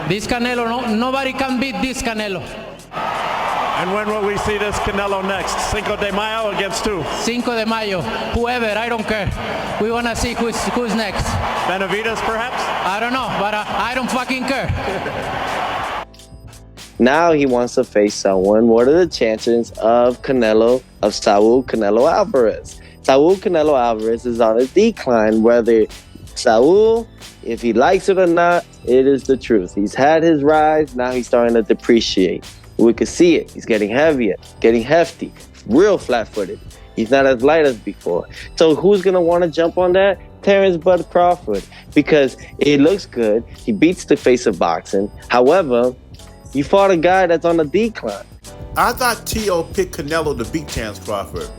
This Canelo, nobody can beat this Canelo. And when will we see this Canelo next? Cinco de Mayo against who? Cinco de Mayo. Whoever, I don't care. We want to see who's next. Benavidez, perhaps? I don't know, but I don't fucking care. Now he wants to face someone. What are the chances of Saul Canelo Alvarez? Saul Canelo Alvarez is on a decline. Whether Saul, if he likes it or not, it is the truth. He's had his rise. Now he's starting to depreciate. We can see it. He's getting heavier, getting hefty, real flat-footed. He's not as light as before. So who's going to want to jump on that? Terrence Bud Crawford, because it looks good. He beats the face of boxing. However, you fought a guy that's on a decline. I thought Teo picked Canelo to beat Terrence Crawford.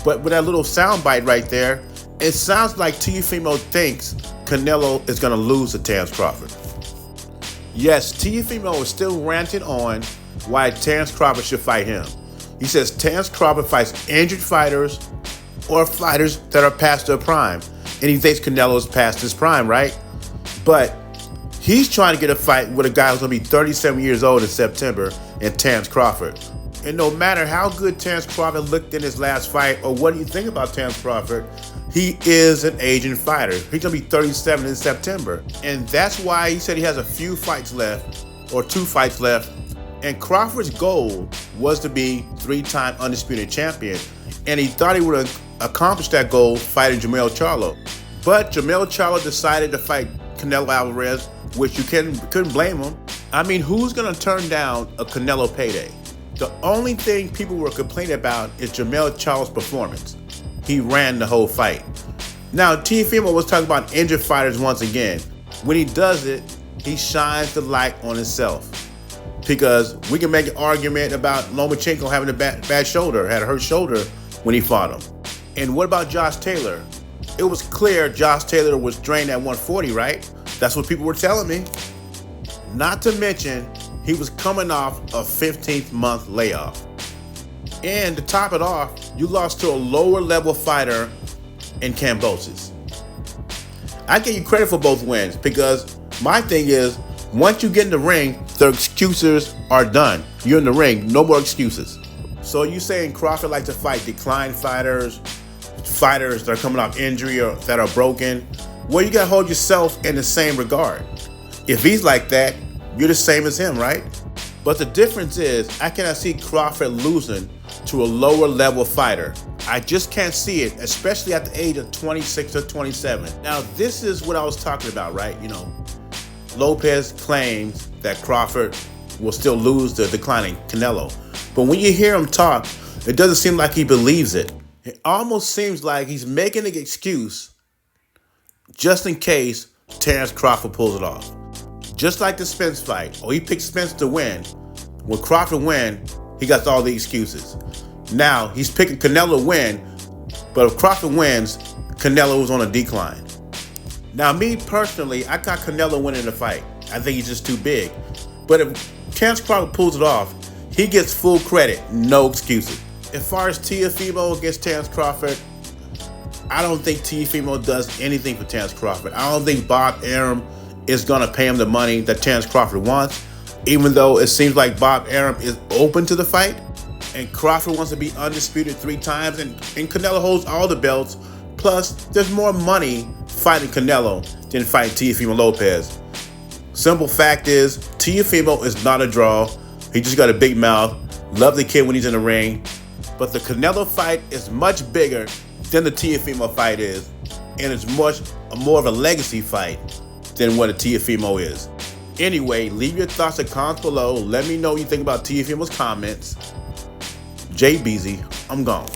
But with that little soundbite right there, it sounds like Teofimo thinks Canelo is going to lose to Terrence Crawford. Yes, Teofimo is still ranting on why Terrence Crawford should fight him. He says Terrence Crawford fights injured fighters or fighters that are past their prime. And he thinks Canelo is past his prime, right? But he's trying to get a fight with a guy who's going to be 37 years old in September, and Terrence Crawford. And no matter how good Terrence Crawford looked in his last fight, or what do you think about Terrence Crawford, he is an aging fighter. He's going to be 37 in September. And that's why he said he has a few fights left, or 2 fights left. And Crawford's goal was to be 3-time undisputed champion. And he thought he would accomplish that goal fighting Jermell Charlo. But Jermell Charlo decided to fight Canelo Alvarez, which you couldn't blame him. I mean, who's going to turn down a Canelo payday? The only thing people were complaining about is Jermell Charlo's performance. He ran the whole fight. Now, Teofimo was talking about injured fighters once again. When he does it, he shines the light on himself. Because we can make an argument about Lomachenko having a bad shoulder, had a hurt shoulder when he fought him. And what about Josh Taylor? It was clear Josh Taylor was drained at 140, right? That's what people were telling me. Not to mention, he was coming off a 15th-month layoff. And to top it off, you lost to a lower-level fighter in Kambosos. I give you credit for both wins, because my thing is, once you get in the ring, the excuses are done. You're in the ring, no more excuses. So you saying Crawford likes to fight declined fighters that are coming off injury or that are broken? Well, you gotta hold yourself in the same regard. If he's like that, you're the same as him, right? But the difference is, I cannot see Crawford losing to a lower level fighter. I just can't see it, especially at the age of 26 or 27. Now, this is what I was talking about, right? You know, Lopez claims that Crawford will still lose to declining Canelo. But when you hear him talk, it doesn't seem like he believes it. It almost seems like he's making an excuse just in case Terrence Crawford pulls it off. Just like the Spence fight. He picked Spence to win. When Crawford win, he got all the excuses. Now, he's picking Canelo to win, but if Crawford wins, Canelo is on a decline. Now, me personally, I got Canelo winning the fight. I think he's just too big. But if Terrence Crawford pulls it off, he gets full credit, no excuses. As far as Teofimo against Terrence Crawford, I don't think Teofimo does anything for Terrence Crawford. I don't think Bob Arum is going to pay him the money that Terrence Crawford wants, even though it seems like Bob Arum is open to the fight. And Crawford wants to be undisputed 3 times, and Canelo holds all the belts. Plus, there's more money fighting Canelo than fighting Teofimo Lopez. Simple fact is, Teofimo is not a draw. He just got a big mouth. Love the kid when he's in the ring. But the Canelo fight is much bigger than the Teofimo fight is. And it's much more of a legacy fight than what a Teofimo is. Anyway, leave your thoughts and comments below. Let me know what you think about Teofimo's comments. Jay Beezy, I'm gone.